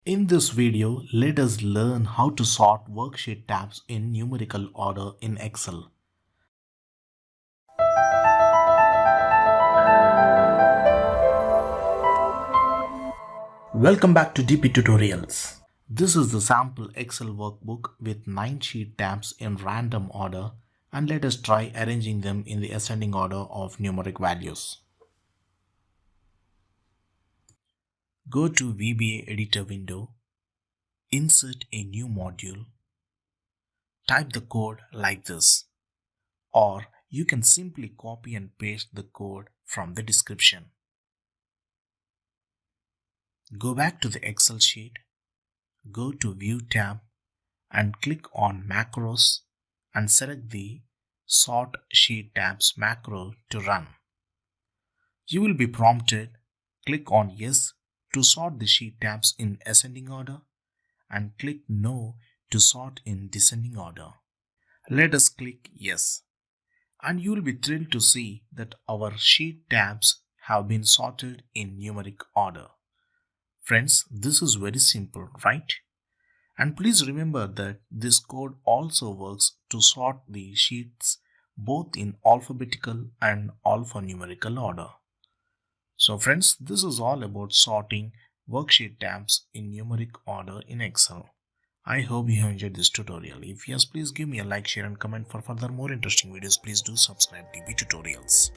In this video, let us learn how to sort worksheet tabs in numerical order in Excel. Welcome back to dptutorials. This is the sample Excel workbook with 9 sheet tabs in random order, and let us try arranging them in the ascending order of numeric values. Go to VBA editor window, insert a new module, type the code like this, or you can simply copy and paste the code from the description. Go back to the Excel sheet, go to View tab and click on Macros and select the Sort Sheet Tabs macro to run. You will be prompted, click on Yes to sort the sheet tabs in ascending order and click No to sort in descending order. Let us click Yes, and you will be thrilled to see that our sheet tabs have been sorted in numeric order. Friends, this is very simple, right? And please remember that this code also works to sort the sheets both in alphabetical and alphanumerical order. So friends, this is all about sorting worksheet tabs in numeric order in Excel. I hope you have enjoyed this tutorial. If yes, please give me a like, share and comment. For further more interesting videos, please do subscribe dptutorials.